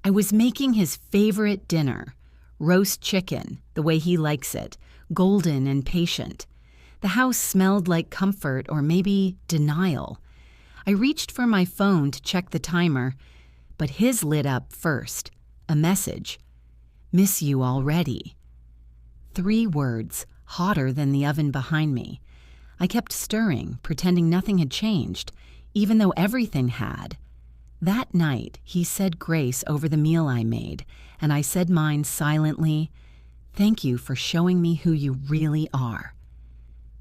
I was making his favorite dinner, roast chicken, the way he likes it, golden and patient. The house smelled like comfort or maybe denial. I reached for my phone to check the timer, but his lit up first. A message. Miss you already. 3 words, hotter than the oven behind me. I kept stirring, pretending nothing had changed, even though everything had. That night, he said grace over the meal I made, and I said mine silently. Thank you for showing me who you really are.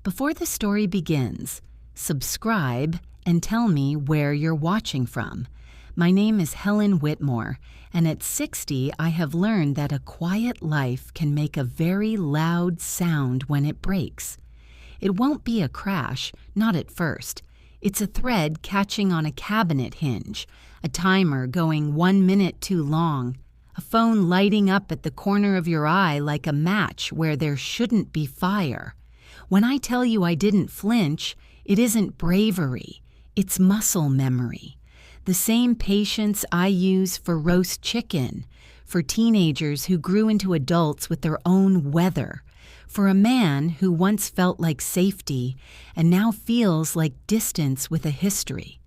Before the story begins, subscribe and tell me where you're watching from. My name is Helen Whitmore, and at 60, I have learned that a quiet life can make a very loud sound when it breaks. It won't be a crash, not at first. It's a thread catching on a cabinet hinge, a timer going 1 minute too long, a phone lighting up at the corner of your eye like a match where there shouldn't be fire. When I tell you I didn't flinch, it isn't bravery, it's muscle memory. The same patience I use for roast chicken, for teenagers who grew into adults with their own weather, for a man who once felt like safety and now feels like distance with a history.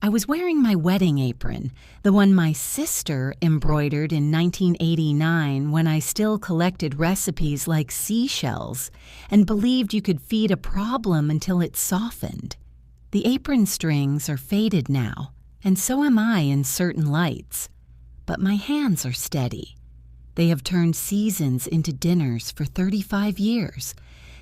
I was wearing my wedding apron, the one my sister embroidered in 1989 when I still collected recipes like seashells and believed you could feed a problem until it softened. The apron strings are faded now, and so am I in certain lights. But my hands are steady. They have turned seasons into dinners for 35 years.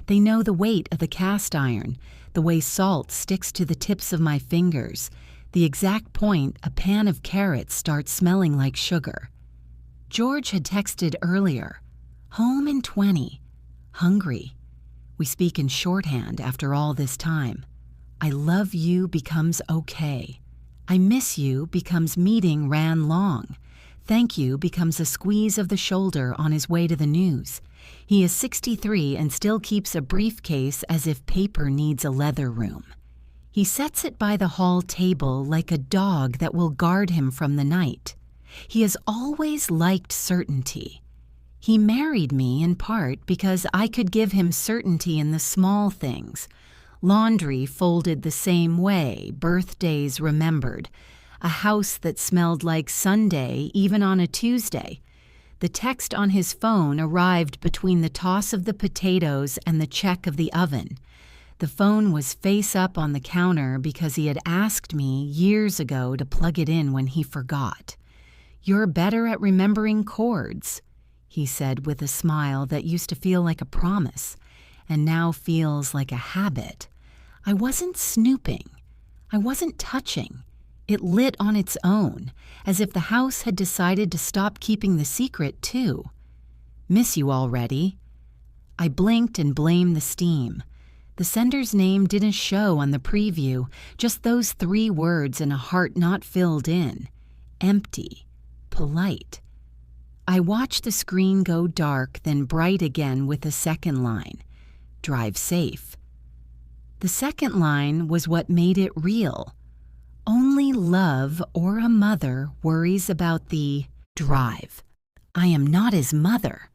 They know the weight of the cast iron, the way salt sticks to the tips of my fingers, the exact point a pan of carrots starts smelling like sugar. George had texted earlier, home in 20, hungry. We speak in shorthand after all this time. I love you becomes okay. I miss you becomes meeting ran long. Thank you becomes a squeeze of the shoulder on his way to the news. He is 63 and still keeps a briefcase as if paper needs a leather room. He sets it by the hall table like a dog that will guard him from the night. He has always liked certainty. He married me in part because I could give him certainty in the small things. Laundry folded the same way, birthdays remembered, a house that smelled like Sunday even on a Tuesday. The text on his phone arrived between the toss of the potatoes and the check of the oven. The phone was face up on the counter because he had asked me years ago to plug it in when he forgot. You're better at remembering chords, he said with a smile that used to feel like a promise and now feels like a habit. I wasn't snooping. I wasn't touching. It lit on its own, as if the house had decided to stop keeping the secret, too. Miss you already. I blinked and blamed the steam. The sender's name didn't show on the preview, just those 3 words and a heart not filled in. Empty. Polite. I watched the screen go dark, then bright again with a second line. Drive safe. The second line was what made it real. Only love or a mother worries about the drive. I am not his mother.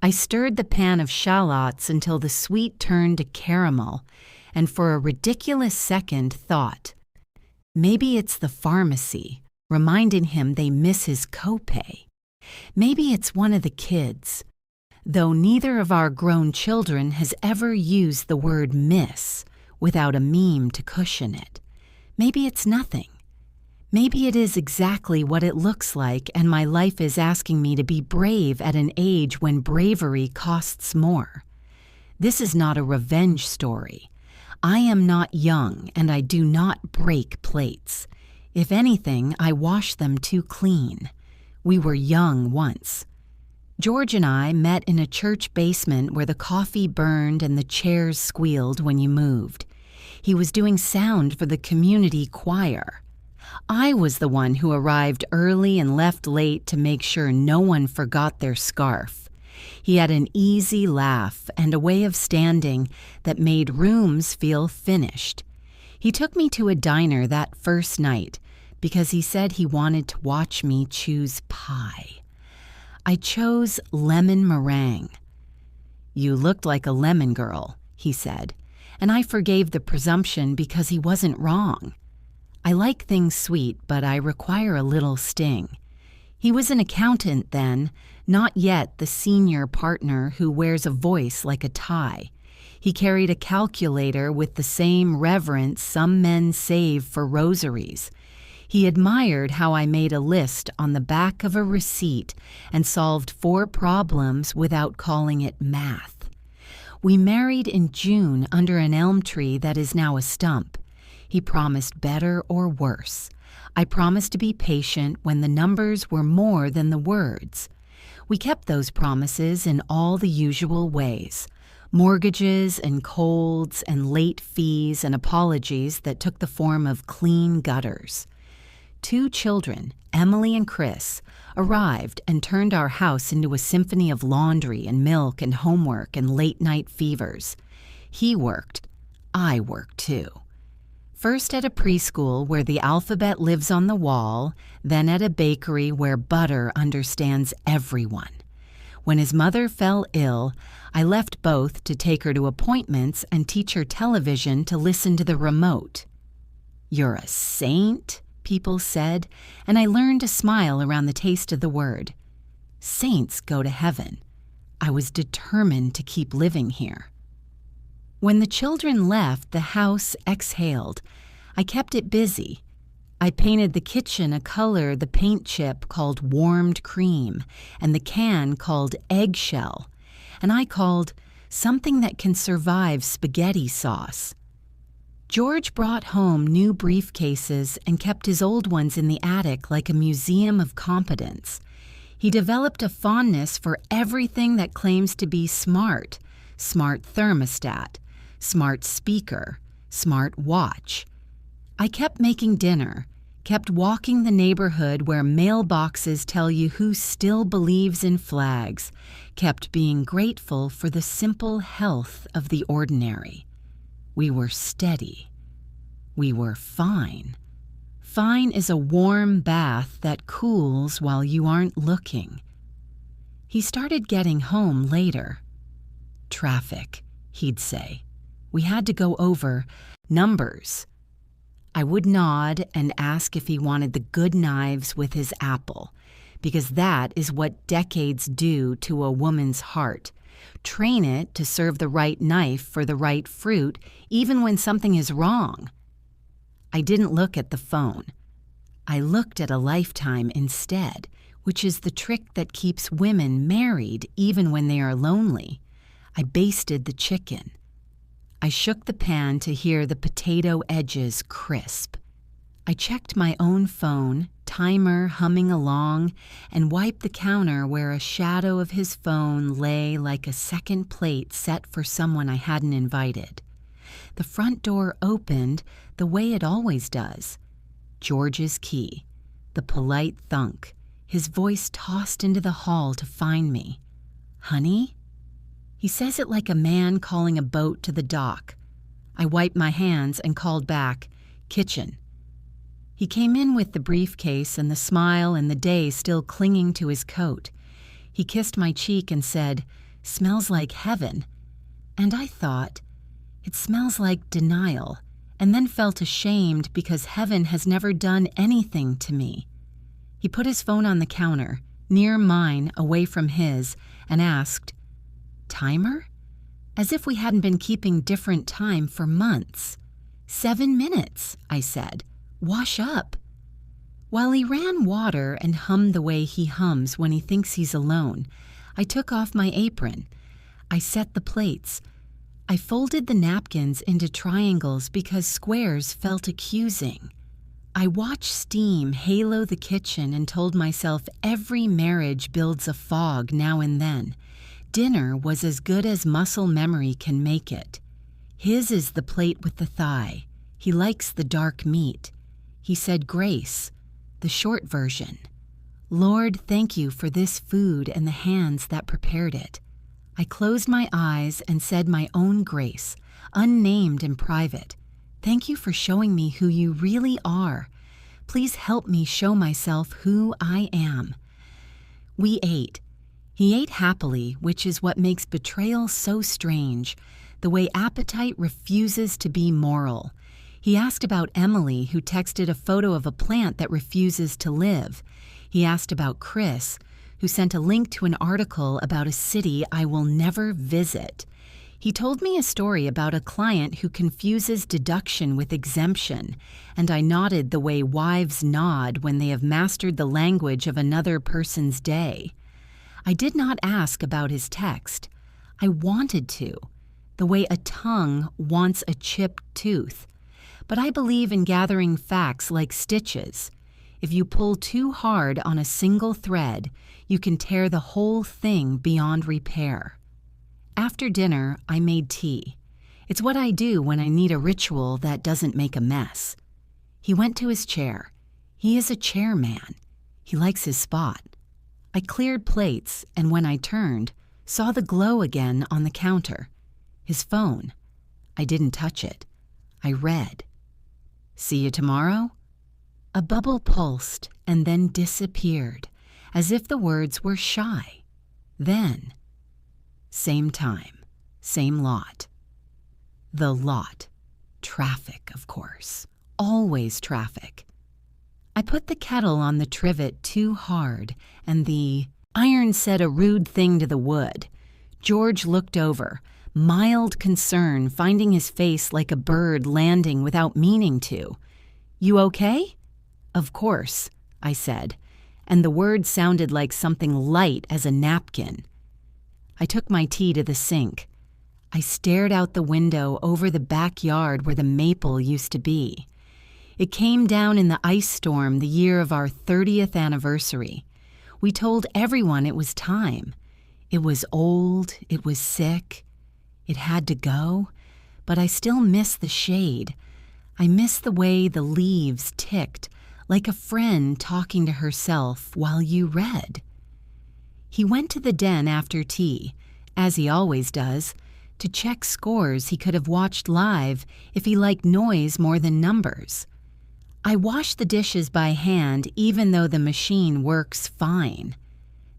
I stirred the pan of shallots until the sweet turned to caramel, and for a ridiculous second thought, maybe it's the pharmacy, reminding him they miss his copay. Maybe it's one of the kids, though neither of our grown children has ever used the word miss without a meme to cushion it. Maybe it's nothing. Maybe it is exactly what it looks like, and my life is asking me to be brave at an age when bravery costs more. This is not a revenge story. I am not young, and I do not break plates. If anything, I wash them too clean. We were young once. George and I met in a church basement where the coffee burned and the chairs squealed when you moved. He was doing sound for the community choir. I was the one who arrived early and left late to make sure no one forgot their scarf. He had an easy laugh and a way of standing that made rooms feel finished. He took me to a diner that first night, because he said he wanted to watch me choose pie. I chose lemon meringue. "You looked like a lemon girl," he said, and I forgave the presumption because he wasn't wrong. I like things sweet, but I require a little sting. He was an accountant then, not yet the senior partner who wears a voice like a tie. He carried a calculator with the same reverence some men save for rosaries. He admired how I made a list on the back of a receipt and solved 4 problems without calling it math. We married in June under an elm tree that is now a stump. He promised better or worse. I promised to be patient when the numbers were more than the words. We kept those promises in all the usual ways. Mortgages and colds and late fees and apologies that took the form of clean gutters. 2 children, Emily and Chris, arrived and turned our house into a symphony of laundry and milk and homework and late-night fevers. He worked. I worked too. First at a preschool where the alphabet lives on the wall, then at a bakery where butter understands everyone. When his mother fell ill, I left both to take her to appointments and teach her television to listen to the remote. "You're a saint," people said, and I learned to smile around the taste of the word. Saints go to heaven. I was determined to keep living here. When the children left, the house exhaled. I kept it busy. I painted the kitchen a color the paint chip called warmed cream and the can called eggshell, and I called something that can survive spaghetti sauce. George brought home new briefcases and kept his old ones in the attic like a museum of competence. He developed a fondness for everything that claims to be smart: smart thermostat, smart speaker, smart watch. I kept making dinner, kept walking the neighborhood where mailboxes tell you who still believes in flags, kept being grateful for the simple health of the ordinary. We were steady. We were fine. Fine is a warm bath that cools while you aren't looking. He started getting home later. "Traffic," he'd say. We had to go over numbers. I would nod and ask if he wanted the good knives with his apple, because that is what decades do to a woman's heart. Train it to serve the right knife for the right fruit, even when something is wrong. I didn't look at the phone. I looked at a lifetime instead, which is the trick that keeps women married even when they are lonely. I basted the chicken. I shook the pan to hear the potato edges crisp. I checked my own phone, timer humming along, and wiped the counter where a shadow of his phone lay like a second plate set for someone I hadn't invited. The front door opened the way it always does. George's key, the polite thunk, his voice tossed into the hall to find me. "Honey?" He says it like a man calling a boat to the dock. I wiped my hands and called back, "Kitchen." He came in with the briefcase and the smile and the day still clinging to his coat. He kissed my cheek and said, "Smells like heaven." And I thought, it smells like denial, and then felt ashamed because heaven has never done anything to me. He put his phone on the counter, near mine, away from his, and asked, "Timer?" As if we hadn't been keeping different time for months. 7 minutes, I said. Wash up. While he ran water and hummed the way he hums when he thinks he's alone, I took off my apron. I set the plates. I folded the napkins into triangles because squares felt accusing. I watched steam halo the kitchen and told myself every marriage builds a fog now and then. Dinner was as good as muscle memory can make it. His is the plate with the thigh. He likes the dark meat. He said grace, the short version. Lord, thank you for this food and the hands that prepared it. I closed my eyes and said my own grace, unnamed and private. Thank you for showing me who you really are. Please help me show myself who I am. We ate. He ate happily, which is what makes betrayal so strange, the way appetite refuses to be moral. He asked about Emily, who texted a photo of a plant that refuses to live. He asked about Chris, who sent a link to an article about a city I will never visit. He told me a story about a client who confuses deduction with exemption, and I nodded the way wives nod when they have mastered the language of another person's day. I did not ask about his text. I wanted to, the way a tongue wants a chipped tooth. But I believe in gathering facts like stitches. If you pull too hard on a single thread, you can tear the whole thing beyond repair. After dinner, I made tea. It's what I do when I need a ritual that doesn't make a mess. He went to his chair. He is a chairman. He likes his spot. I cleared plates, and when I turned, saw the glow again on the counter. His phone. I didn't touch it. I read. See you tomorrow? A bubble pulsed and then disappeared, as if the words were shy. Then, same time, same lot. The lot. Traffic, of course. Always traffic. I put the kettle on the trivet too hard, and the iron said a rude thing to the wood. George looked over, mild concern, finding his face like a bird landing without meaning to. You okay? Of course, I said, and the word sounded like something light as a napkin. I took my tea to the sink. I stared out the window over the backyard where the maple used to be. It came down in the ice storm the year of our 30th anniversary. We told everyone it was time. It was old, it was sick. It had to go, but I still miss the shade. I miss the way the leaves ticked, like a friend talking to herself while you read. He went to the den after tea, as he always does, to check scores he could have watched live if he liked noise more than numbers. I wash the dishes by hand even though the machine works fine.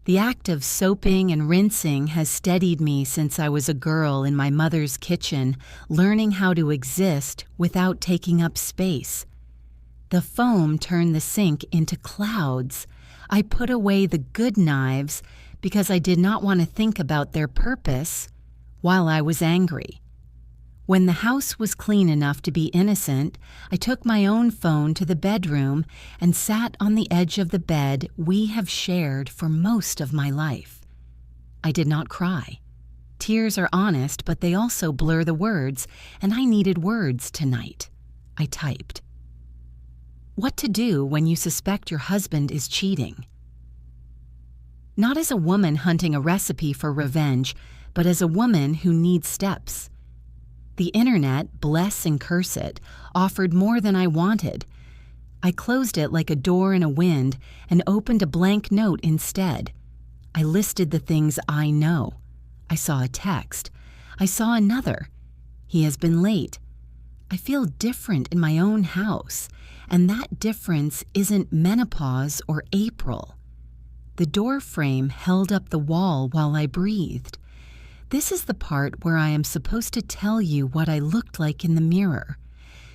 The act of soaping and rinsing has steadied me since I was a girl in my mother's kitchen, learning how to exist without taking up space. The foam turned the sink into clouds. I put away the good knives because I did not want to think about their purpose while I was angry. When the house was clean enough to be innocent, I took my own phone to the bedroom and sat on the edge of the bed we have shared for most of my life. I did not cry. Tears are honest, but they also blur the words, and I needed words tonight. I typed. What to do when you suspect your husband is cheating? Not as a woman hunting a recipe for revenge, but as a woman who needs steps. The internet, bless and curse it, offered more than I wanted. I closed it like a door in a wind and opened a blank note instead. I listed the things I know. I saw a text. I saw another. He has been late. I feel different in my own house, and that difference isn't menopause or April. The door frame held up the wall while I breathed. This is the part where I am supposed to tell you what I looked like in the mirror.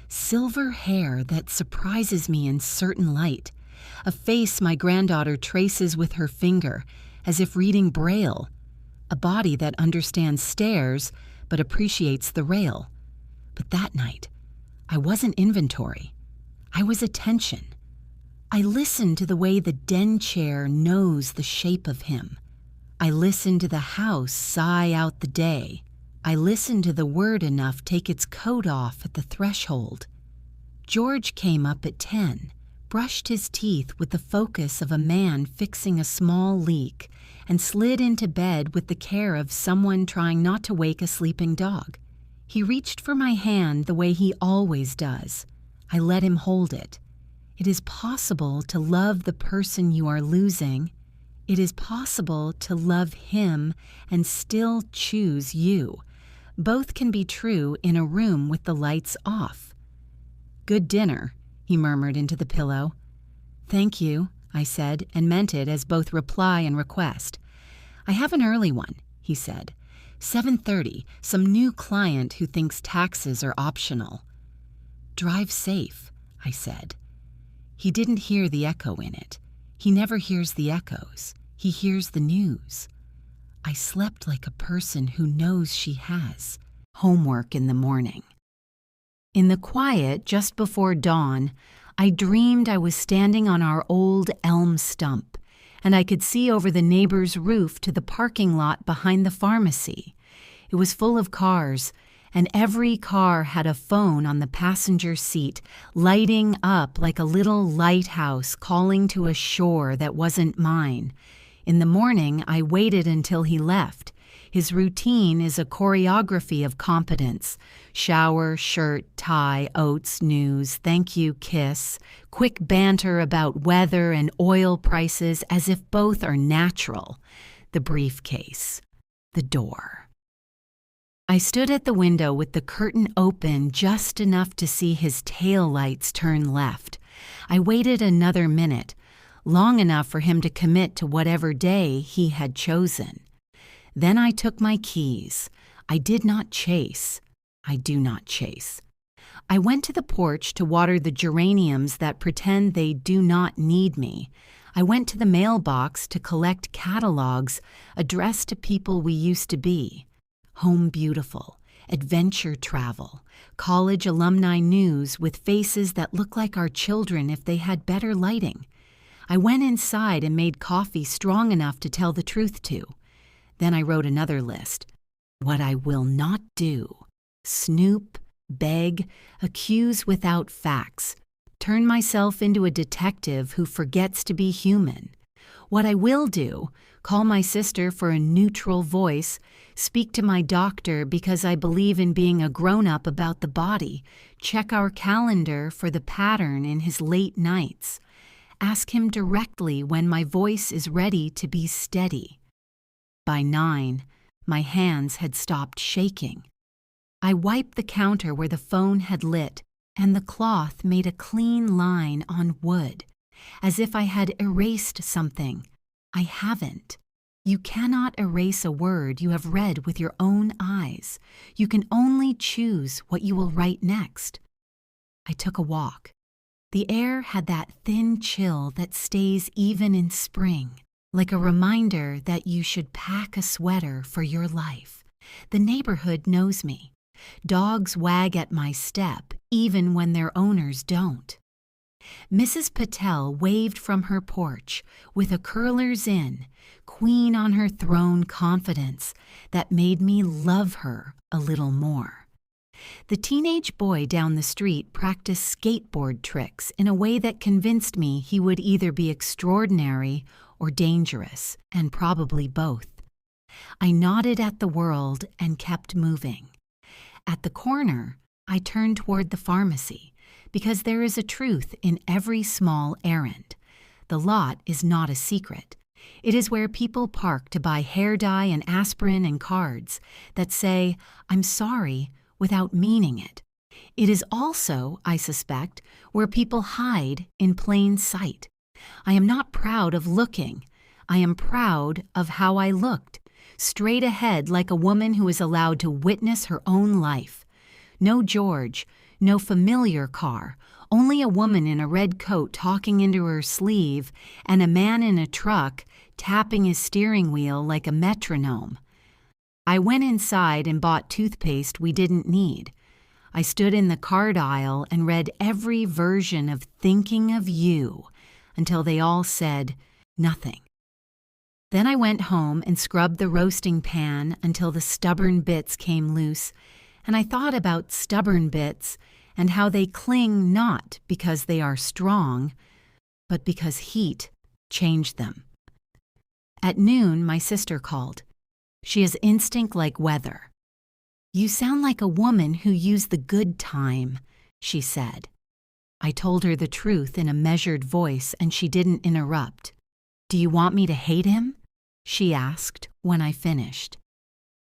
Silver hair that surprises me in certain light. A face my granddaughter traces with her finger, as if reading Braille. A body that understands stairs, but appreciates the rail. But that night, I wasn't inventory. I was attention. I listened to the way the den chair knows the shape of him. I listened to the house sigh out the day. I listened to the word enough take its coat off at the threshold. George came up at 10, brushed his teeth with the focus of a man fixing a small leak, and slid into bed with the care of someone trying not to wake a sleeping dog. He reached for my hand the way he always does. I let him hold it. It is possible to love the person you are losing. It is possible to love him and still choose you. Both can be true in a room with the lights off. Good dinner, he murmured into the pillow. "Thank you," I said, and meant it as both reply and request. "I have an early one," he said. 7:30, some new client who thinks taxes are optional. "Drive safe," I said. He didn't hear the echo in it. He never hears the echoes. He hears the news. I slept like a person who knows she has homework in the morning. In the quiet just before dawn, I dreamed I was standing on our old elm stump, and I could see over the neighbor's roof to the parking lot behind the pharmacy. It was full of cars, and every car had a phone on the passenger seat, lighting up like a little lighthouse calling to a shore that wasn't mine. In the morning, I waited until he left. His routine is a choreography of competence: shower, shirt, tie, oats, news, thank you, kiss, quick banter about weather and oil prices as if both are natural. The briefcase. The door. I stood at the window with the curtain open just enough to see his tail lights turn left. I waited another minute, long enough for him to commit to whatever day he had chosen. Then I took my keys. I did not chase. I do not chase. I went to the porch to water the geraniums that pretend they do not need me. I went to the mailbox to collect catalogs addressed to people we used to be. Home Beautiful, adventure travel, college alumni news with faces that look like our children if they had better lighting. I went inside and made coffee strong enough to tell the truth to. Then I wrote another list. What I will not do: snoop, beg, accuse without facts, turn myself into a detective who forgets to be human. What I will do: call my sister for a neutral voice, speak to my doctor because I believe in being a grown-up about the body, check our calendar for the pattern in his late nights, ask him directly when my voice is ready to be steady. By 9, my hands had stopped shaking. I wiped the counter where the phone had lit, and the cloth made a clean line on wood, as if I had erased something. I haven't. You cannot erase a word you have read with your own eyes. You can only choose what you will write next. I took a walk. The air had that thin chill that stays even in spring, like a reminder that you should pack a sweater for your life. The neighborhood knows me. Dogs wag at my step, even when their owners don't. Mrs. Patel waved from her porch with a curler's in, queen on her throne confidence that made me love her a little more. The teenage boy down the street practiced skateboard tricks in a way that convinced me he would either be extraordinary or dangerous, and probably both. I nodded at the world and kept moving. At the corner, I turned toward the pharmacy, because there is a truth in every small errand. The lot is not a secret. It is where people park to buy hair dye and aspirin and cards that say, "I'm sorry," without meaning it. It is also, I suspect, where people hide in plain sight. I am not proud of looking. I am proud of how I looked, straight ahead like a woman who is allowed to witness her own life. No George, no familiar car, only a woman in a red coat talking into her sleeve and a man in a truck tapping his steering wheel like a metronome. I went inside and bought toothpaste we didn't need. I stood in the card aisle and read every version of Thinking of You until they all said nothing. Then I went home and scrubbed the roasting pan until the stubborn bits came loose, and I thought about stubborn bits and how they cling not because they are strong, but because heat changed them. At noon, my sister called. She has instinct like weather. "You sound like a woman who used the good time," she said. I told her the truth in a measured voice, and she didn't interrupt. "Do you want me to hate him?" she asked when I finished.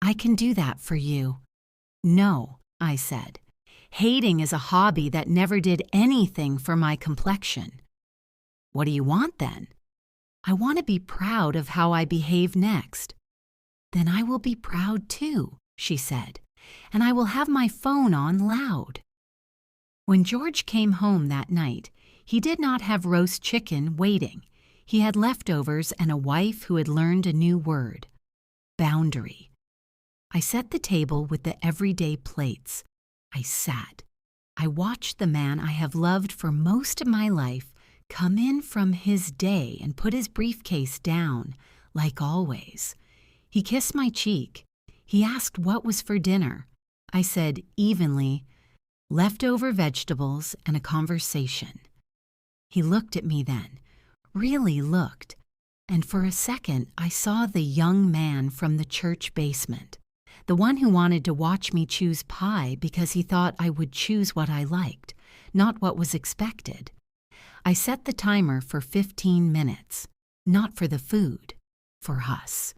"I can do that for you." "No," I said. "Hating is a hobby that never did anything for my complexion." What do you want then? I want to be proud of how I behave next. Then I will be proud too, she said, and I will have my phone on loud. When George came home that night, he did not have roast chicken waiting. He had leftovers and a wife who had learned a new word: boundary. I set the table with the everyday plates. I sat. I watched the man I have loved for most of my life come in from his day and put his briefcase down, like always. He kissed my cheek. He asked what was for dinner. I said evenly, leftover vegetables and a conversation. He looked at me then, really looked, and for a second I saw the young man from the church basement, the one who wanted to watch me choose pie because he thought I would choose what I liked, not what was expected. I set the timer for 15 minutes, not for the food, for us.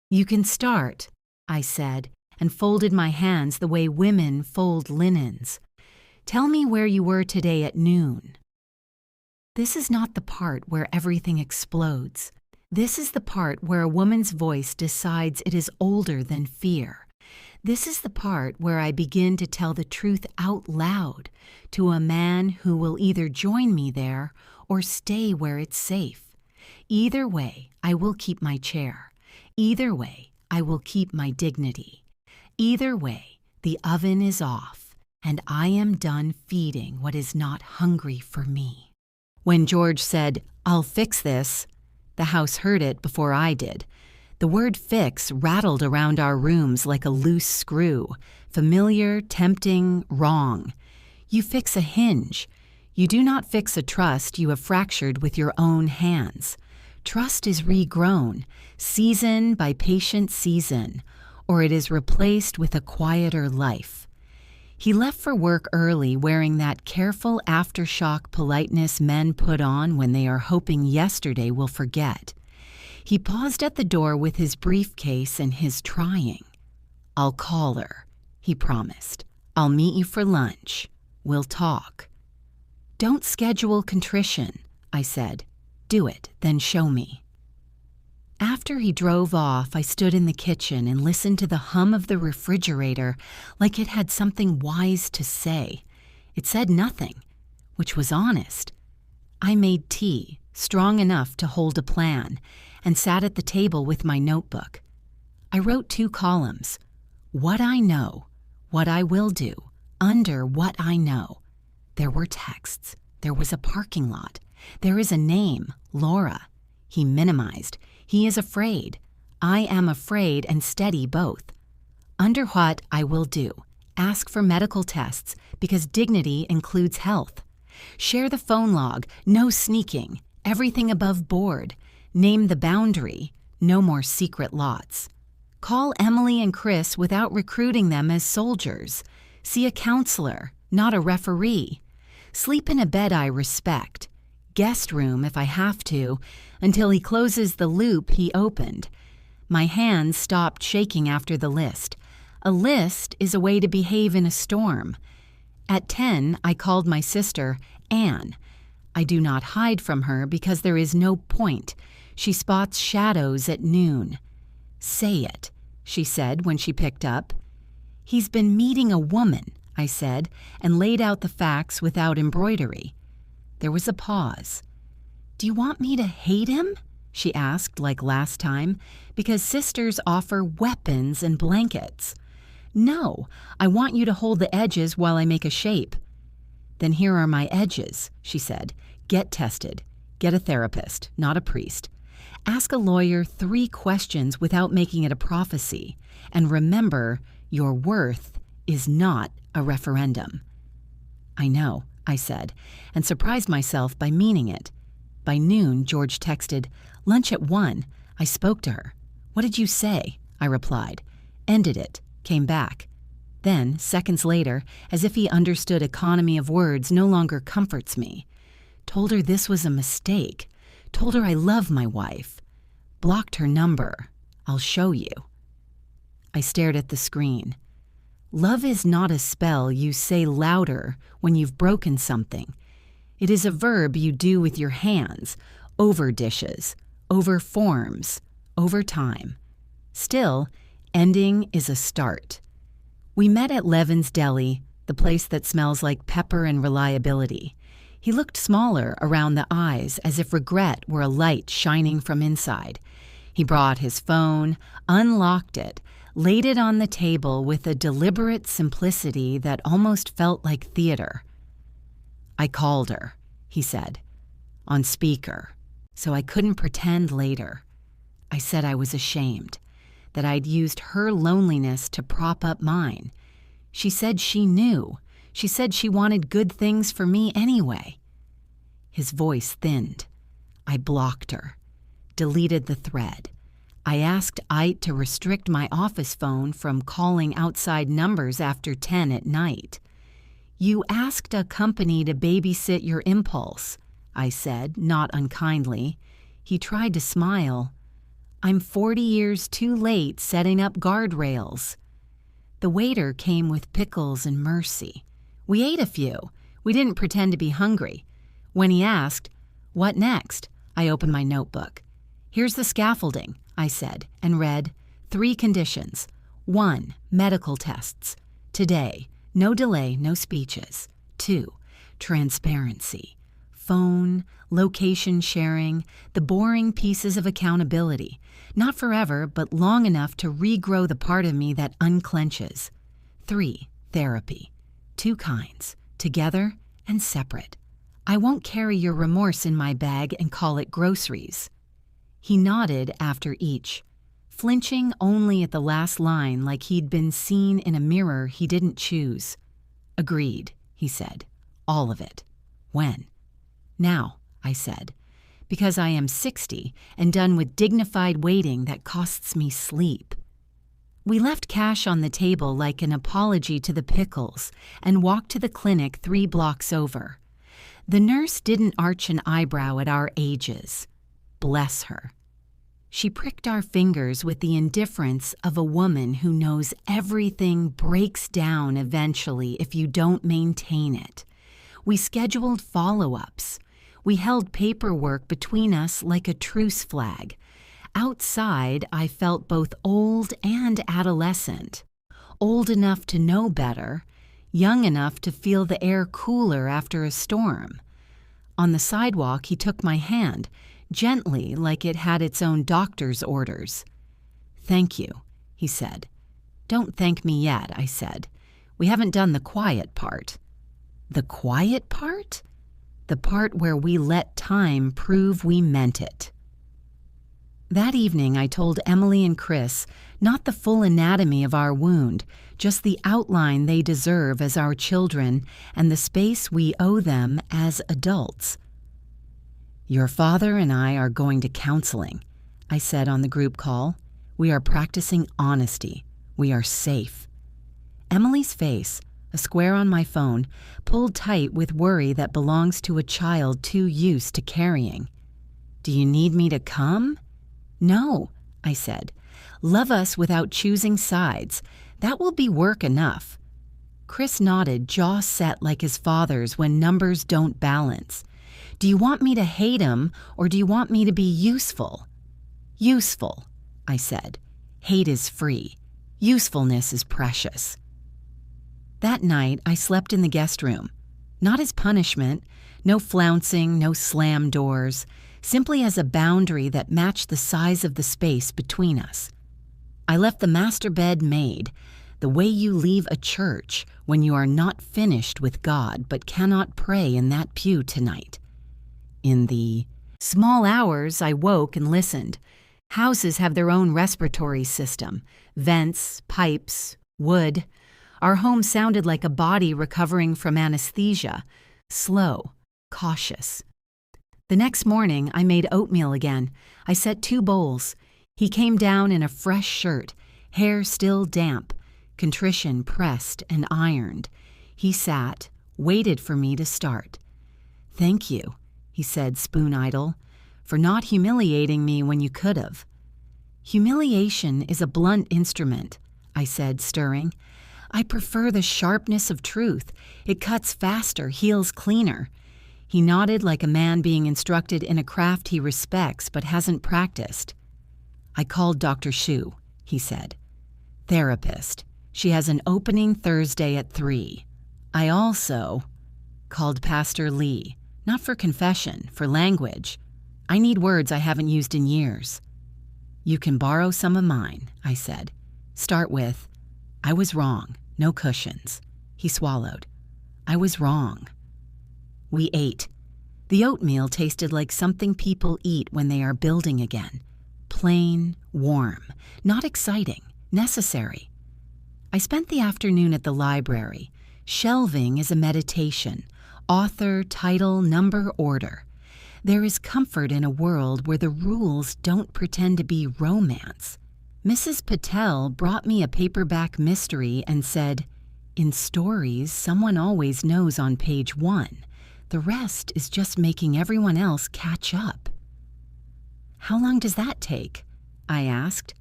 You can start, I said, and folded my hands the way women fold linens. Tell me where you were today at noon. This is not the part where everything explodes. This is the part where a woman's voice decides it is older than fear. This is the part where I begin to tell the truth out loud to a man who will either join me there or stay where it's safe. Either way, I will keep my chair. Either way, I will keep my dignity. Either way, the oven is off, and I am done feeding what is not hungry for me. When George said, "I'll fix this," the house heard it before I did. The word fix rattled around our rooms like a loose screw. Familiar, tempting, wrong. You fix a hinge. You do not fix a trust you have fractured with your own hands. Trust is regrown, season by patient season, or it is replaced with a quieter life. He left for work early wearing that careful aftershock politeness men put on when they are hoping yesterday will forget. He paused at the door with his briefcase and his trying. "I'll call her," he promised. "I'll meet you for lunch. We'll talk." "Don't schedule contrition," I said. "Do it, then show me." After he drove off, I stood in the kitchen and listened to the hum of the refrigerator like it had something wise to say. It said nothing, which was honest. I made tea, strong enough to hold a plan, and sat at the table with my notebook. I wrote 2 columns: what I know, what I will do, under what I know. There were texts. There was a parking lot. There is a name, Laura. He minimized. He is afraid. I am afraid and steady both. Under what I will do. Ask for medical tests because dignity includes health. Share the phone log. No sneaking. Everything above board. Name the boundary. No more secret lots. Call Emily and Chris without recruiting them as soldiers. See a counselor, not a referee. Sleep in a bed I respect. Guest room if I have to, until he closes the loop he opened. My hands stopped shaking after the list. A list is a way to behave in a storm. At 10, I called my sister, Anne. I do not hide from her because there is no point. She spots shadows at noon. "Say it," she said when she picked up. "He's been meeting a woman," I said, and laid out the facts without embroidery. There was a pause. "Do you want me to hate him?" she asked like last time, because sisters offer weapons and blankets. "No, I want you to hold the edges while I make a shape." "Then here are my edges," she said. "Get tested. Get a therapist, not a priest. Ask a lawyer 3 questions without making it a prophecy. And remember, your worth is not a referendum." "I know," I said, and surprised myself by meaning it. By noon, George texted, "Lunch at 1. I spoke to her." "What did you say?" I replied. Ended it, came back. Then, seconds later, as if he understood economy of words no longer comforts me, told her this was a mistake. Told her I love my wife. Blocked her number. "I'll show you." I stared at the screen. Love is not a spell you say louder when you've broken something. It is a verb you do with your hands, over dishes, over forms, over time. Still, ending is a start. We met at Levin's Deli, the place that smells like pepper and reliability. He looked smaller around the eyes, as if regret were a light shining from inside. He brought his phone, unlocked it, laid it on the table with a deliberate simplicity that almost felt like theater. "I called her," he said, "on speaker, so I couldn't pretend later. I said I was ashamed, that I'd used her loneliness to prop up mine. She said she knew. She said she wanted good things for me anyway." His voice thinned. I blocked her, deleted the thread. I asked Ait to restrict my office phone from calling outside numbers after 10 at night. "You asked a company to babysit your impulse," I said, not unkindly. He tried to smile. "I'm 40 years too late setting up guardrails." The waiter came with pickles and mercy. We ate a few. We didn't pretend to be hungry. When he asked, "What next?" I opened my notebook. "Here's the scaffolding," I said, and read 3 conditions. 1, medical tests. Today, no delay, no speeches. 2, transparency. Phone, location sharing, the boring pieces of accountability. Not forever, but long enough to regrow the part of me that unclenches. 3, therapy. 2 kinds, together and separate. I won't carry your remorse in my bag and call it groceries. He nodded after each, flinching only at the last line like he'd been seen in a mirror he didn't choose. "Agreed," he said. "All of it." "When?" "Now," I said, "because I am 60 and done with dignified waiting that costs me sleep." We left cash on the table like an apology to the pickles and walked to the clinic 3 blocks over. The nurse didn't arch an eyebrow at our ages. Bless her. She pricked our fingers with the indifference of a woman who knows everything breaks down eventually if you don't maintain it. We scheduled follow-ups. We held paperwork between us like a truce flag. Outside, I felt both old and adolescent. Old enough to know better, young enough to feel the air cooler after a storm. On the sidewalk, he took my hand, gently like it had its own doctor's orders. "Thank you," he said. "Don't thank me yet," I said. "We haven't done the quiet part." The quiet part? The part where we let time prove we meant it. That evening I told Emily and Chris not the full anatomy of our wound, just the outline they deserve as our children and the space we owe them as adults. "Your father and I are going to counseling," I said on the group call. "We are practicing honesty. We are safe." Emily's face, a square on my phone, pulled tight with worry that belongs to a child too used to carrying. "Do you need me to come?" "No," I said. "Love us without choosing sides. That will be work enough." Chris nodded, jaw set like his father's when numbers don't balance. "Do you want me to hate him, or do you want me to be useful?" "Useful," I said. "Hate is free. Usefulness is precious." That night, I slept in the guest room. Not as punishment, no flouncing, no slam doors, simply as a boundary that matched the size of the space between us. I left the master bed made, the way you leave a church when you are not finished with God but cannot pray in that pew tonight. In the small hours, I woke and listened. Houses have their own respiratory system, vents, pipes, wood. Our home sounded like a body recovering from anesthesia, slow, cautious. The next morning, I made oatmeal again. I set 2 bowls. He came down in a fresh shirt, hair still damp, contrition pressed and ironed. He sat, waited for me to start. "Thank you," he said, spoon idle, "for not humiliating me when you could have." "Humiliation is a blunt instrument," I said, stirring. "I prefer the sharpness of truth. It cuts faster, heals cleaner." He nodded like a man being instructed in a craft he respects but hasn't practiced. "I called Dr. Shu," he said. "Therapist. She has an opening Thursday at 3. I also called Pastor Lee, not for confession, for language. I need words I haven't used in years." "You can borrow some of mine," I said. "Start with, I was wrong, no cushions." He swallowed. "I was wrong." We ate. The oatmeal tasted like something people eat when they are building again. Plain, warm, not exciting, necessary. I spent the afternoon at the library. Shelving is a meditation. Author, title, number, order. There is comfort in a world where the rules don't pretend to be romance. Mrs. Patel brought me a paperback mystery and said, "In stories, someone always knows on page 1. The rest is just making everyone else catch up." "How long does that take?" I asked.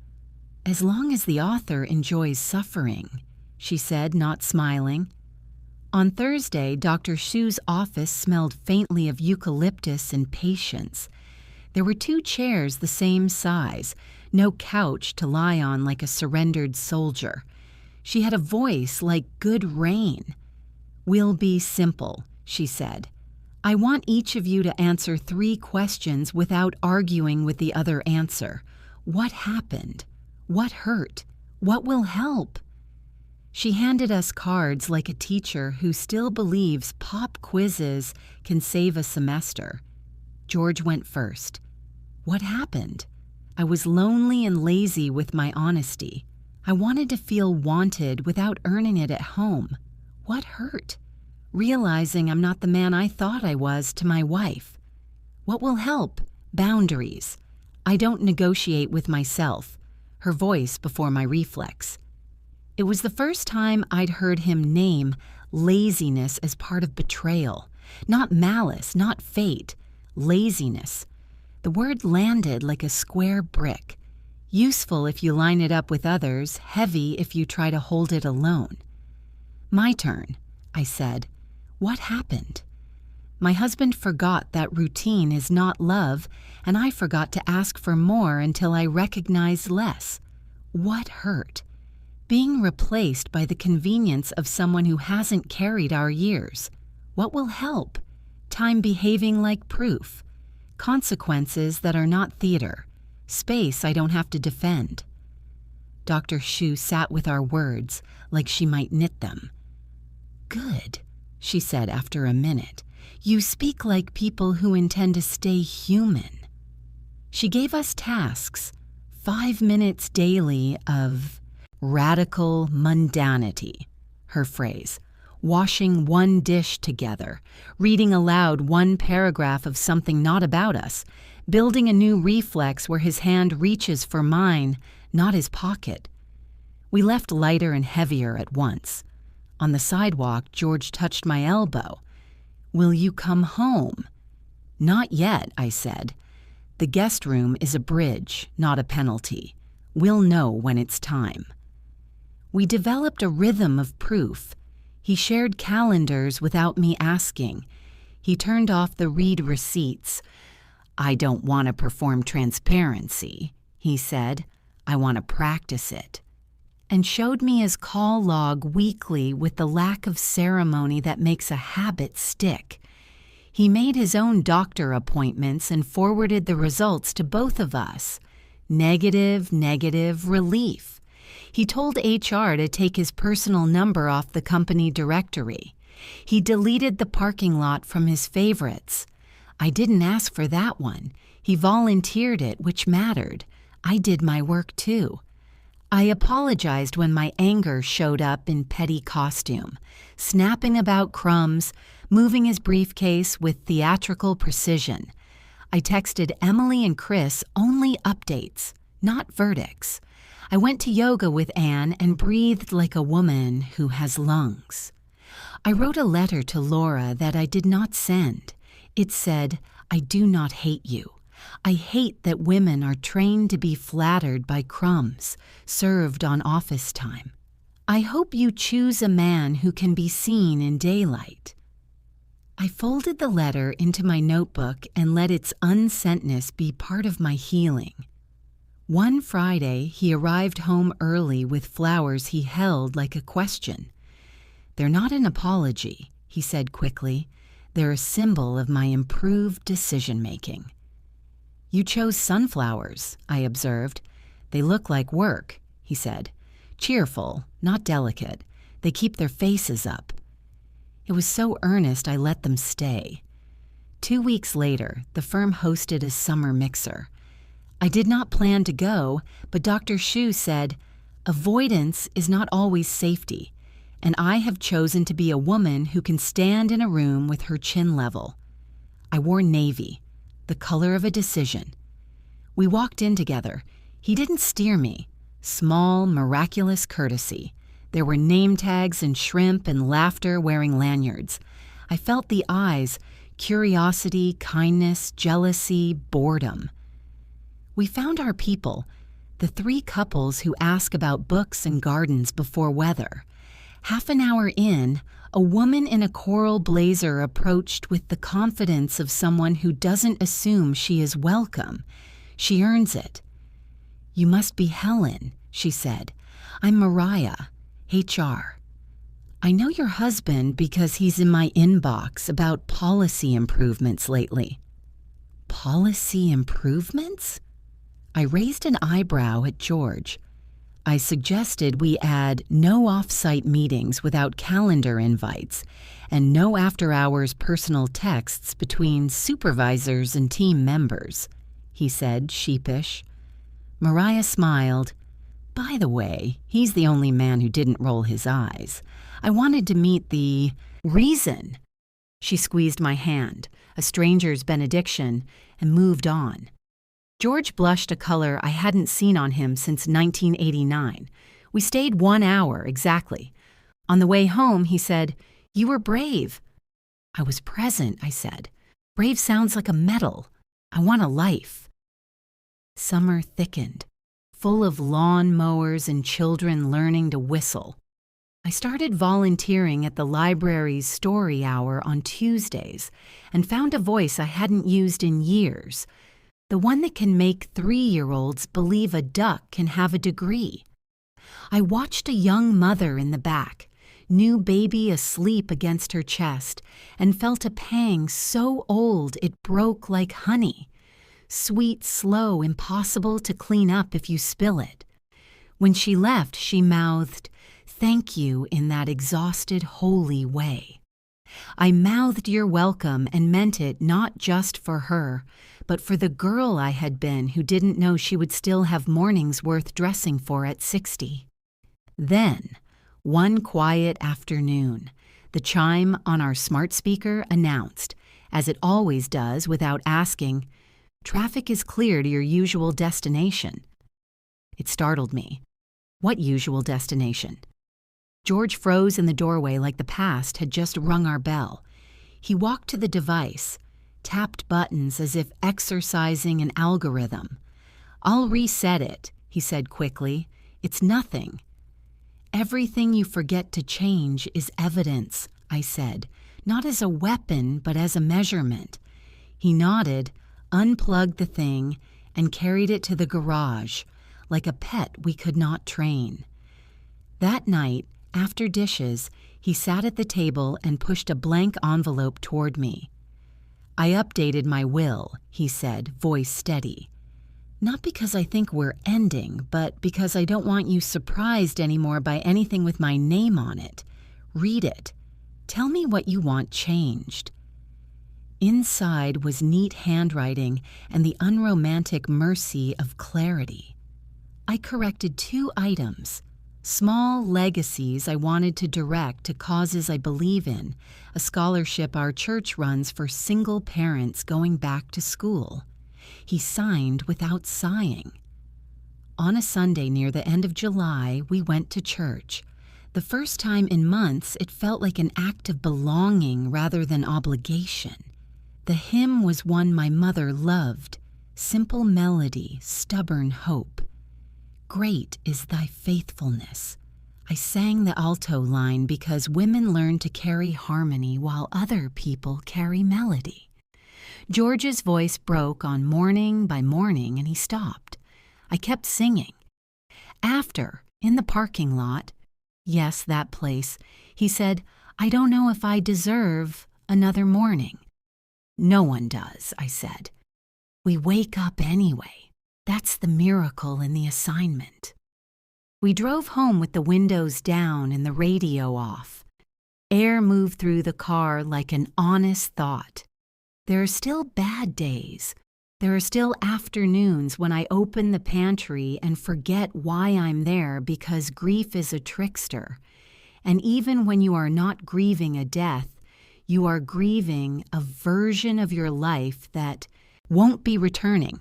"As long as the author enjoys suffering," she said, not smiling. On Thursday, Dr. Shu's office smelled faintly of eucalyptus and patience. There were 2 chairs the same size, no couch to lie on like a surrendered soldier. She had a voice like good rain. "We'll be simple," she said. "I want each of you to answer 3 questions without arguing with the other answer. What happened? What hurt? What will help?" She handed us cards like a teacher who still believes pop quizzes can save a semester. George went first. What happened? I was lonely and lazy with my honesty. I wanted to feel wanted without earning it at home. What hurt? Realizing I'm not the man I thought I was to my wife. What will help? Boundaries. I don't negotiate with myself. Her voice before my reflex. It was the first time I'd heard him name laziness as part of betrayal. Not malice, not fate. Laziness. The word landed like a square brick. Useful if you line it up with others, heavy if you try to hold it alone. "My turn," I said. "What happened?" My husband forgot that routine is not love, and I forgot to ask for more until I recognized less. What hurt? Being replaced by the convenience of someone who hasn't carried our years. What will help? Time behaving like proof. Consequences that are not theater. Space I don't have to defend. Dr. Shu sat with our words like she might knit them. "Good," she said after a minute. "You speak like people who intend to stay human." She gave us tasks, 5 minutes daily of radical mundanity, her phrase, washing 1 dish together, reading aloud 1 paragraph of something not about us, building a new reflex where his hand reaches for mine, not his pocket. We left lighter and heavier at once. On the sidewalk, George touched my elbow. "Will you come home?" "Not yet," I said. "The guest room is a bridge, not a penalty. We'll know when it's time." We developed a rhythm of proof. He shared calendars without me asking. He turned off the read receipts. "I don't want to perform transparency," he said. "I want to practice it." And showed me his call log weekly with the lack of ceremony that makes a habit stick. He made his own doctor appointments and forwarded the results to both of us. Negative, negative, relief. He told HR to take his personal number off the company directory. He deleted the parking lot from his favorites. I didn't ask for that one. He volunteered it, which mattered. I did my work too. I apologized when my anger showed up in petty costume, snapping about crumbs, moving his briefcase with theatrical precision. I texted Emily and Chris only updates, not verdicts. I went to yoga with Anne and breathed like a woman who has lungs. I wrote a letter to Laura that I did not send. It said, "I do not hate you. I hate that women are trained to be flattered by crumbs served on office time. I hope you choose a man who can be seen in daylight." I folded the letter into my notebook and let its unsentness be part of my healing. One Friday, he arrived home early with flowers he held like a question. "They're not an apology," he said quickly. "They're a symbol of my improved decision-making." "You chose sunflowers," I observed. "They look like work," he said. "Cheerful, not delicate. They keep their faces up." It was so earnest I let them stay. 2 weeks later, the firm hosted a summer mixer. I did not plan to go, but Dr. Shu said, "Avoidance is not always safety, and I have chosen to be a woman who can stand in a room with her chin level." I wore navy, the color of a decision. We walked in together. He didn't steer me. Small, miraculous courtesy. There were name tags and shrimp and laughter wearing lanyards. I felt the eyes, curiosity, kindness, jealousy, boredom. We found our people, the 3 couples who ask about books and gardens before weather. Half an hour in, a woman in a coral blazer approached with the confidence of someone who doesn't assume she is welcome. She earns it. "You must be Helen," she said. "I'm Mariah, HR. I know your husband because he's in my inbox about policy improvements lately." "Policy improvements?" I raised an eyebrow at George. I suggested we add no off-site meetings without calendar invites and no after-hours personal texts between supervisors and team members, he said, sheepish. Mariah smiled. "By the way, he's the only man who didn't roll his eyes. I wanted to meet the reason." She squeezed my hand, a stranger's benediction, and moved on. George blushed a color I hadn't seen on him since 1989. We stayed 1 hour exactly. On the way home, he said, "You were brave." "I was present," I said. "Brave sounds like a medal. I want a life." Summer thickened, full of lawn mowers and children learning to whistle. I started volunteering at the library's story hour on Tuesdays and found a voice I hadn't used in years, the one that can make 3-year-olds believe a duck can have a degree. I watched a young mother in the back, new baby asleep against her chest, and felt a pang so old it broke like honey. Sweet, slow, impossible to clean up if you spill it. When she left, she mouthed, "Thank you," in that exhausted, holy way. I mouthed "You're welcome" and meant it not just for her, but for the girl I had been who didn't know she would still have mornings worth dressing for at 60. Then, one quiet afternoon, the chime on our smart speaker announced, as it always does without asking, "Traffic is clear to your usual destination." It startled me. What usual destination? George froze in the doorway like the past had just rung our bell. He walked to the device, tapped buttons as if exercising an algorithm. "I'll reset it," he said quickly. "It's nothing." "Everything you forget to change is evidence," I said, not as a weapon, but as a measurement. He nodded, unplugged the thing, and carried it to the garage, like a pet we could not train. That night, after dishes, he sat at the table and pushed a blank envelope toward me. "I updated my will," he said, voice steady. "Not because I think we're ending, but because I don't want you surprised anymore by anything with my name on it. Read it. Tell me what you want changed." Inside was neat handwriting and the unromantic mercy of clarity. I corrected 2 items, small legacies I wanted to direct to causes I believe in, a scholarship our church runs for single parents going back to school. He signed without sighing. On a Sunday near the end of July, we went to church. The first time in months, it felt like an act of belonging rather than obligation. The hymn was one my mother loved, simple melody, stubborn hope. "Great is thy faithfulness." I sang the alto line because women learn to carry harmony while other people carry melody. George's voice broke on Morning by Morning and he stopped. I kept singing. After, in the parking lot, yes, that place, he said, "I don't know if I deserve another morning." "No one does," I said. "We wake up anyway. That's the miracle in the assignment." We drove home with the windows down and the radio off. Air moved through the car like an honest thought. There are still bad days. There are still afternoons when I open the pantry and forget why I'm there because grief is a trickster. And even when you are not grieving a death, you are grieving a version of your life that won't be returning.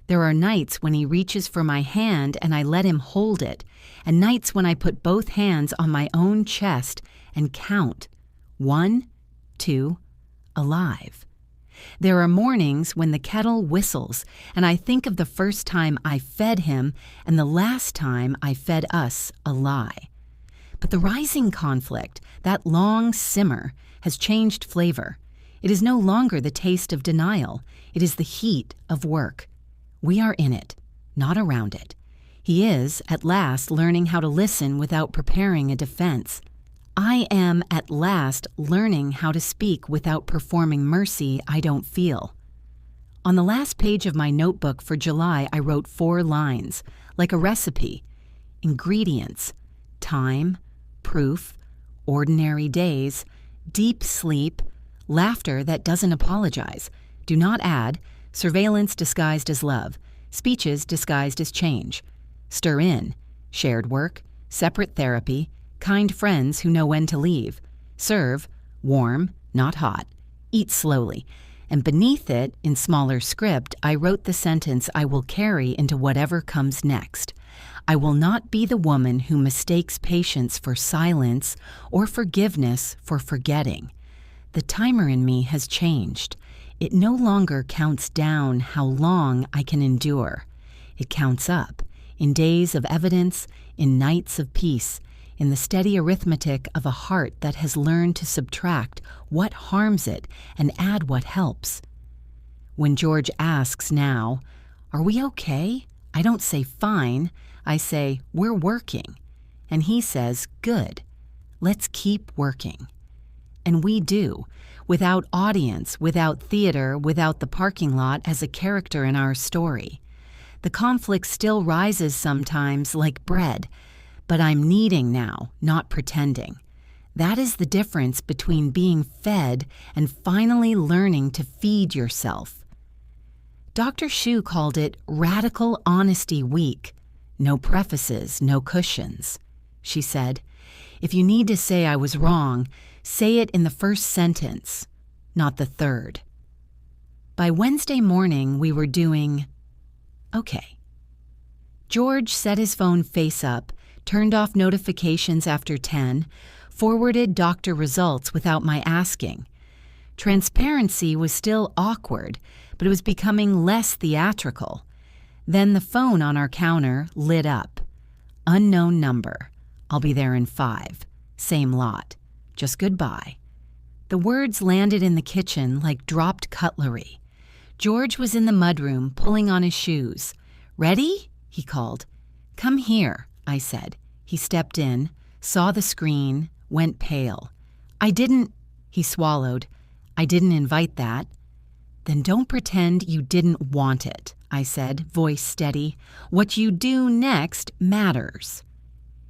There are nights when he reaches for my hand and I let him hold it, and nights when I put both hands on my own chest and count 1, 2, alive. There are mornings when the kettle whistles and I think of the first time I fed him and the last time I fed us a lie. But the rising conflict, that long simmer, has changed flavor. It is no longer the taste of denial. It is the heat of work. We are in it, not around it. He is, at last, learning how to listen without preparing a defense. I am, at last, learning how to speak without performing mercy I don't feel. On the last page of my notebook for July, I wrote 4 lines, like a recipe. Ingredients: time, proof, ordinary days, deep sleep, laughter that doesn't apologize. Do not add, surveillance disguised as love, speeches disguised as change. Stir in, shared work, separate therapy, kind friends who know when to leave. Serve, warm, not hot. Eat slowly. And beneath it, in smaller script, I wrote the sentence I will carry into whatever comes next. I will not be the woman who mistakes patience for silence or forgiveness for forgetting. The timer in me has changed. It no longer counts down how long I can endure. It counts up, in days of evidence, in nights of peace, in the steady arithmetic of a heart that has learned to subtract what harms it and add what helps. When George asks now, "Are we okay?" I don't say fine, I say we're working. And he says, "Good, let's keep working." And we do, without audience, without theater, without the parking lot as a character in our story. The conflict still rises sometimes like bread, but I'm kneading now, not pretending. That is the difference between being fed and finally learning to feed yourself. Dr. Shu called it Radical Honesty Week. No prefaces, no cushions. She said, "If you need to say I was wrong, say it in the first sentence, not the third." By Wednesday morning, we were doing okay. George set his phone face up, turned off notifications after 10, forwarded doctor results without my asking. Transparency was still awkward, but it was becoming less theatrical. Then the phone on our counter lit up. Unknown number. I'll be there in 5. Same lot. Just goodbye. The words landed in the kitchen like dropped cutlery. George was in the mudroom pulling on his shoes. "Ready?" he called. "Come here," I said. He stepped in, saw the screen, went pale. "I didn't," he swallowed. "I didn't invite that." "Then don't pretend you didn't want it," I said, voice steady. "What you do next matters."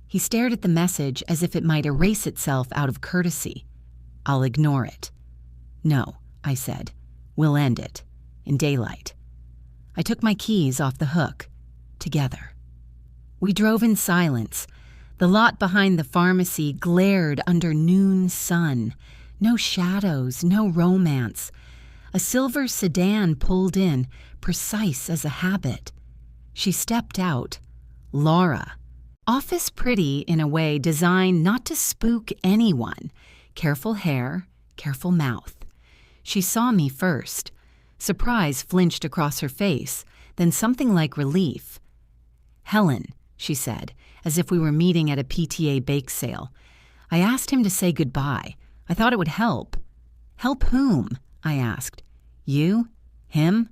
He stared at the message as if it might erase itself out of courtesy. "I'll ignore it." "No," I said. "We'll end it. In daylight." I took my keys off the hook. Together. We drove in silence. The lot behind the pharmacy glared under noon sun. No shadows, no romance. A silver sedan pulled in, precise as a habit. She stepped out. Laura. Office pretty in a way designed not to spook anyone. Careful hair, careful mouth. She saw me first. Surprise flinched across her face, then something like relief. "Helen," she said, as if we were meeting at a PTA bake sale. I asked him to say goodbye. I thought it would help. Help whom? I asked. You? Him?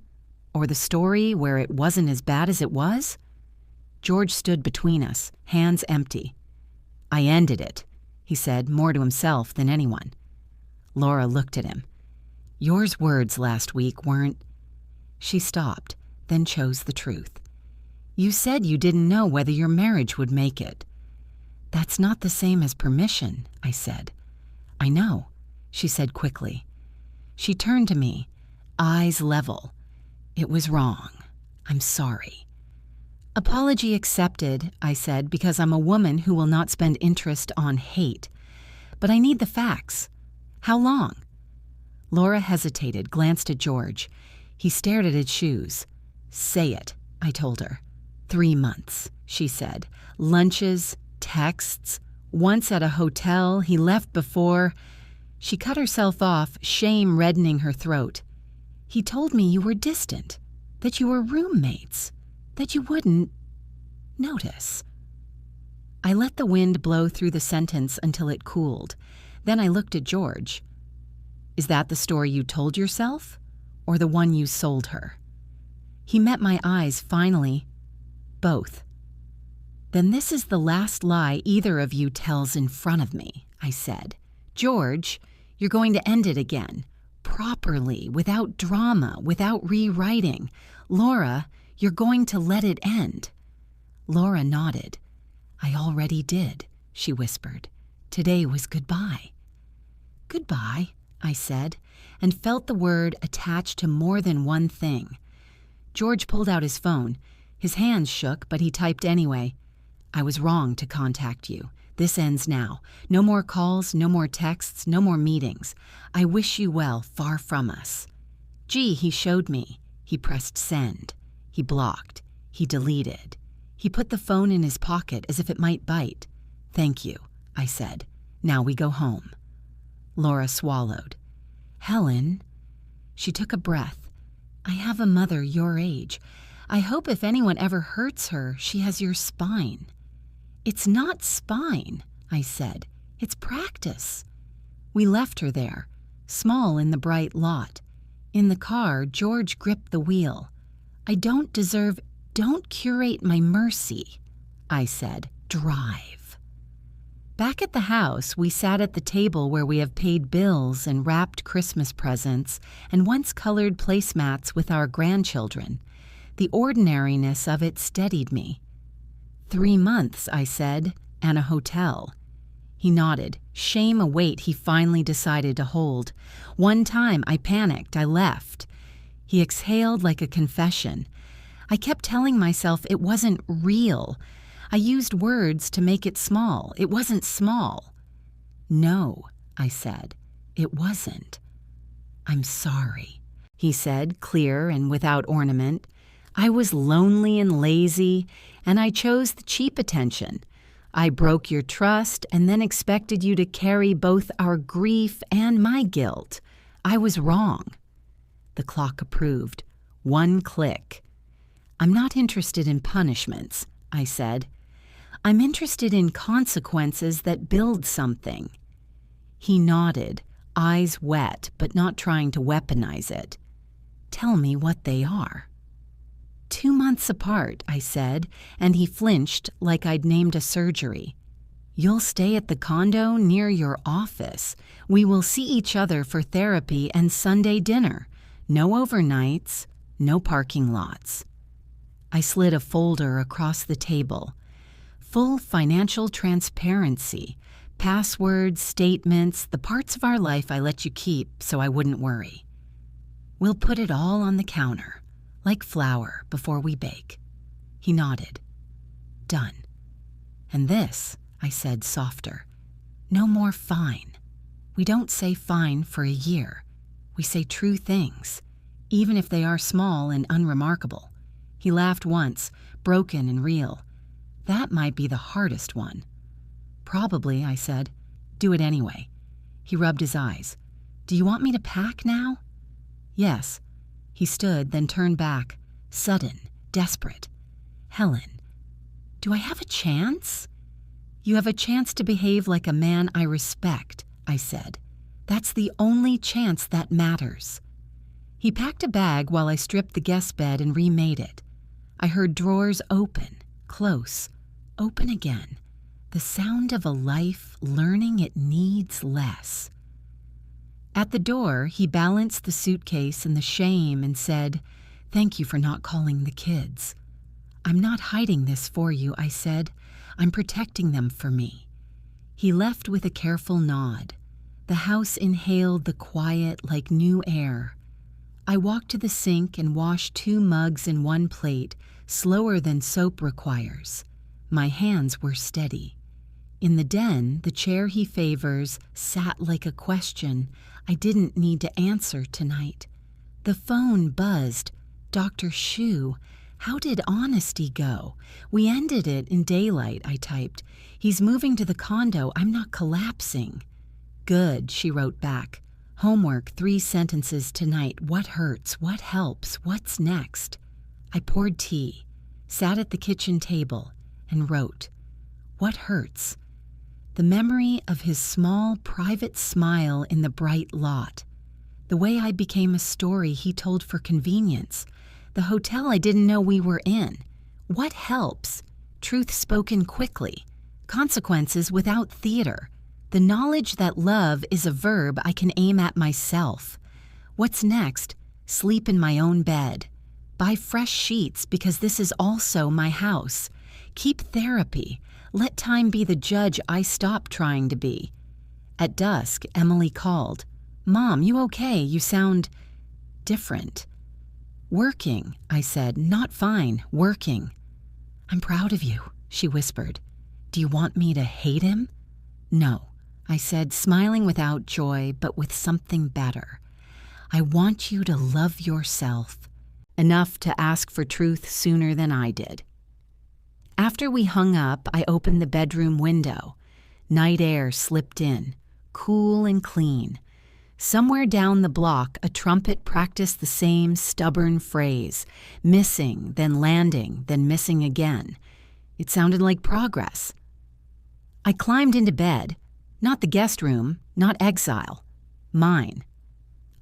Or the story where it wasn't as bad as it was? George stood between us, hands empty. I ended it, he said, more to himself than anyone. Laura looked at him. Yours words last week weren't... She stopped, then chose the truth. You said you didn't know whether your marriage would make it. That's not the same as permission, I said. I know, she said quickly. She turned to me, eyes level. It was wrong. I'm sorry. Apology accepted, I said, because I'm a woman who will not spend interest on hate. But I need the facts. How long? Laura hesitated, glanced at George. He stared at his shoes. Say it, I told her. 3 months, she said. Lunches, texts. Once at a hotel, he left before. She cut herself off, shame reddening her throat. He told me you were distant, that you were roommates, that you wouldn't notice. I let the wind blow through the sentence until it cooled. Then I looked at George. Is that the story you told yourself, or the one you sold her? He met my eyes finally. Both. Then this is the last lie either of you tells in front of me, I said. George, you're going to end it again. Properly, without drama, without rewriting. Laura, you're going to let it end. Laura nodded. I already did, she whispered. Today was goodbye. Goodbye, I said, and felt the word attached to more than one thing. George pulled out his phone. His hands shook, but he typed anyway. I was wrong to contact you. This ends now. No more calls, no more texts, no more meetings. I wish you well, far from us. Gee, he showed me. He pressed send. He blocked. He deleted. He put the phone in his pocket as if it might bite. Thank you, I said. Now we go home. Laura swallowed. Helen. She took a breath. I have a mother your age. I hope if anyone ever hurts her, she has your spine. It's not spine, I said. It's practice. We left her there, small in the bright lot. In the car, George gripped the wheel. I don't deserve... Don't curate my mercy, I said. Drive. Back at the house, we sat at the table where we have paid bills and wrapped Christmas presents and once colored placemats with our grandchildren. The ordinariness of it steadied me. 3 months, I said, and a hotel. He nodded, shame a weight he finally decided to hold. One time I panicked, I left. He exhaled like a confession. I kept telling myself it wasn't real. I used words to make it small. It wasn't small. No, I said, it wasn't. I'm sorry, he said, clear and without ornament. I was lonely and lazy, and I chose the cheap attention. I broke your trust and then expected you to carry both our grief and my guilt. I was wrong. The clock approved. 1 click. I'm not interested in punishments, I said. I'm interested in consequences that build something. He nodded, eyes wet, but not trying to weaponize it. Tell me what they are. 2 months apart, I said, and he flinched like I'd named a surgery. You'll stay at the condo near your office. We will see each other for therapy and Sunday dinner. No overnights, no parking lots. I slid a folder across the table. Full financial transparency, passwords, statements, the parts of our life I let you keep so I wouldn't worry. We'll put it all on the counter, like flour before we bake. He nodded. Done. And this, I said softer. No more fine. We don't say fine for a year. We say true things, even if they are small and unremarkable. He laughed once, broken and real. That might be the hardest one. Probably, I said. Do it anyway. He rubbed his eyes. Do you want me to pack now? Yes. He stood, then turned back, sudden, desperate. Helen, Do I have a chance? You have a chance to behave like a man I respect, I said. That's the only chance that matters. He packed a bag while I stripped the guest bed and remade it. I heard drawers open, close, open again. The sound of a life learning it needs less. At the door, he balanced the suitcase and the shame and said, "Thank you for not calling the kids." "I'm not hiding this for you," I said. "I'm protecting them for me." He left with a careful nod. The house inhaled the quiet like new air. I walked to the sink and washed 2 mugs in 1 plate, slower than soap requires. My hands were steady. In the den, the chair he favors sat like a question I didn't need to answer tonight. The phone buzzed. "Dr. Shu, how did honesty go? We ended it in daylight," I typed. "He's moving to the condo. I'm not collapsing." "Good," she wrote back. "Homework, 3 sentences tonight. What hurts? What helps? What's next?" I poured tea, sat at the kitchen table, and wrote, "What hurts?" The memory of his small, private smile in the bright lot. The way I became a story he told for convenience. The hotel I didn't know we were in. What helps? Truth spoken quickly. Consequences without theater. The knowledge that love is a verb I can aim at myself. What's next? Sleep in my own bed. Buy fresh sheets because this is also my house. Keep therapy. Let time be the judge I stop trying to be. At dusk, Emily called. "Mom, you okay? You sound different." "Working," I said. "Not fine, working." "I'm proud of you," she whispered. "Do you want me to hate him?" "No," I said, smiling without joy, but with something better. "I want you to love yourself enough to ask for truth sooner than I did." After we hung up, I opened the bedroom window. Night air slipped in, cool and clean. Somewhere down the block, a trumpet practiced the same stubborn phrase, missing, then landing, then missing again. It sounded like progress. I climbed into bed. Not the guest room, not exile. Mine.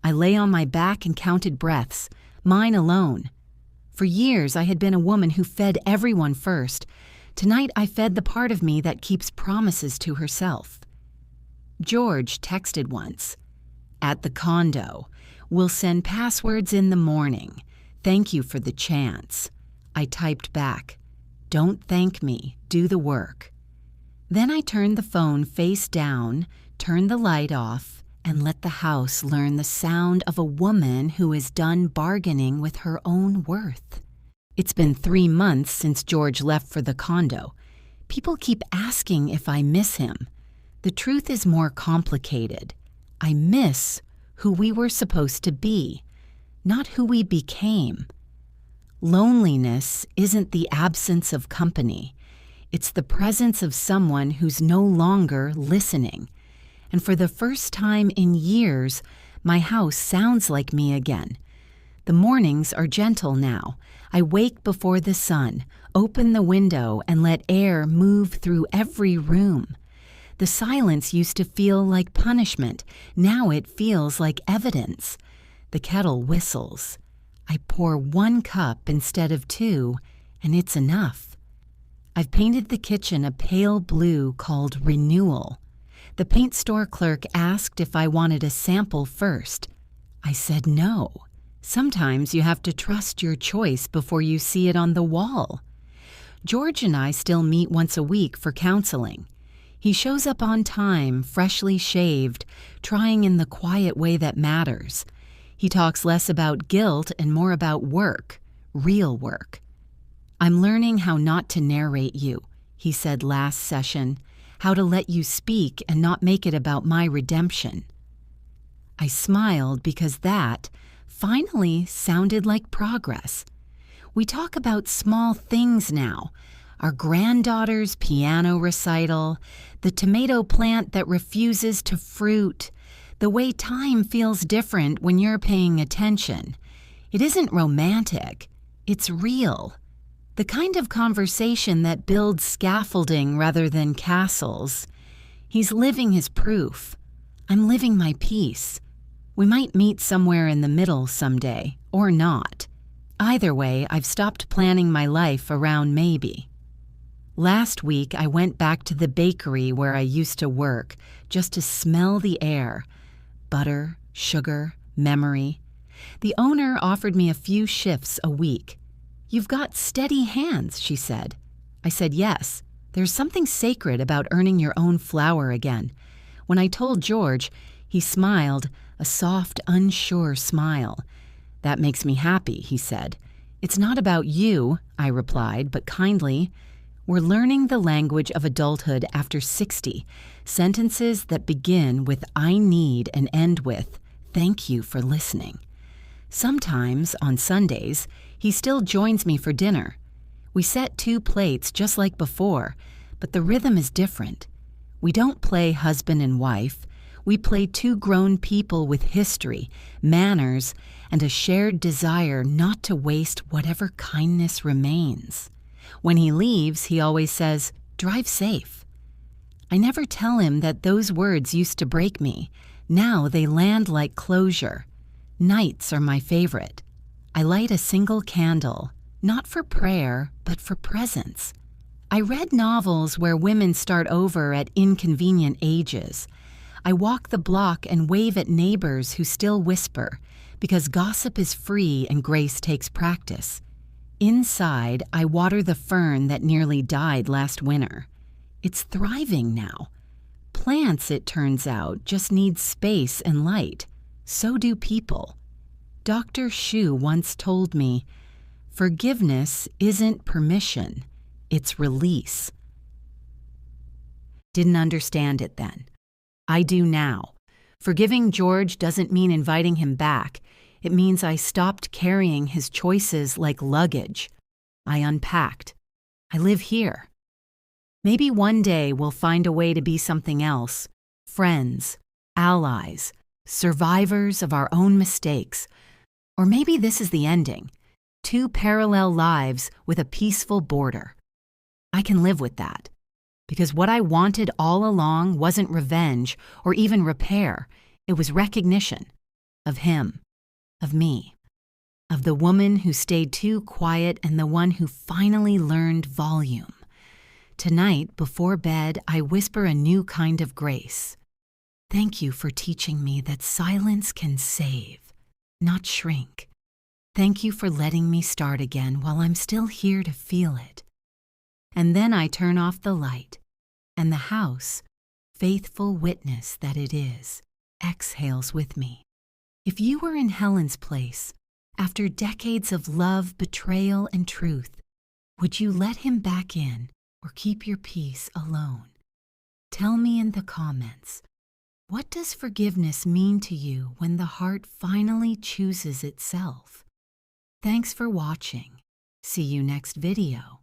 I lay on my back and counted breaths, mine alone. For years, I had been a woman who fed everyone first. Tonight, I fed the part of me that keeps promises to herself. George texted once. "At the condo. We'll send passwords in the morning. Thank you for the chance." I typed back, "Don't thank me. Do the work." Then I turned the phone face down, turned the light off, and let the house learn the sound of a woman who is done bargaining with her own worth. It's been 3 months since George left for the condo. People keep asking if I miss him. The truth is more complicated. I miss who we were supposed to be, not who we became. Loneliness isn't the absence of company. It's the presence of someone who's no longer listening. And for the first time in years, my house sounds like me again. The mornings are gentle now. I wake before the sun, open the window, and let air move through every room. The silence used to feel like punishment. Now it feels like evidence. The kettle whistles. I pour 1 cup instead of 2, and it's enough. I've painted the kitchen a pale blue called Renewal. The paint store clerk asked if I wanted a sample first. I said no. Sometimes you have to trust your choice before you see it on the wall. George and I still meet once a week for counseling. He shows up on time, freshly shaved, trying in the quiet way that matters. He talks less about guilt and more about work, real work. "I'm learning how not to narrate you," he said last session. "How to let you speak and not make it about my redemption." I smiled because that finally sounded like progress. We talk about small things now. Our granddaughter's piano recital, the tomato plant that refuses to fruit, the way time feels different when you're paying attention. It isn't romantic. It's real. The kind of conversation that builds scaffolding rather than castles. He's living his proof. I'm living my piece. We might meet somewhere in the middle someday, or not. Either way, I've stopped planning my life around maybe. Last week, I went back to the bakery where I used to work just to smell the air. Butter, sugar, memory. The owner offered me a few shifts a week. "You've got steady hands," she said. I said yes. There's something sacred about earning your own flour again. When I told George, he smiled, a soft, unsure smile. "That makes me happy," he said. "It's not about you," I replied, but kindly. We're learning the language of adulthood after 60, sentences that begin with "I need" and end with "Thank you for listening." Sometimes, on Sundays, he still joins me for dinner. We set 2 plates just like before, but the rhythm is different. We don't play husband and wife. We play 2 grown people with history, manners, and a shared desire not to waste whatever kindness remains. When he leaves, he always says, "Drive safe." I never tell him that those words used to break me. Now they land like closure. Nights are my favorite. I light a single candle, not for prayer, but for presence. I read novels where women start over at inconvenient ages. I walk the block and wave at neighbors who still whisper, because gossip is free and grace takes practice. Inside, I water the fern that nearly died last winter. It's thriving now. Plants, it turns out, just need space and light. So do people. Dr. Shu once told me, "Forgiveness isn't permission, it's release." Didn't understand it then. I do now. Forgiving George doesn't mean inviting him back. It means I stopped carrying his choices like luggage. I unpacked. I live here. Maybe one day we'll find a way to be something else. Friends, allies, survivors of our own mistakes. Or maybe this is the ending. 2 parallel lives with a peaceful border. I can live with that. Because what I wanted all along wasn't revenge or even repair. It was recognition of him, of me, of the woman who stayed too quiet and the one who finally learned volume. Tonight, before bed, I whisper a new kind of grace. Thank you for teaching me that silence can save, not shrink. Thank you for letting me start again while I'm still here to feel it. And then I turn off the light, and the house, faithful witness that it is, exhales with me. If you were in Helen's place, after decades of love, betrayal, and truth, would you let him back in or keep your peace alone? Tell me in the comments, what does forgiveness mean to you when the heart finally chooses itself? Thanks for watching. See you next video.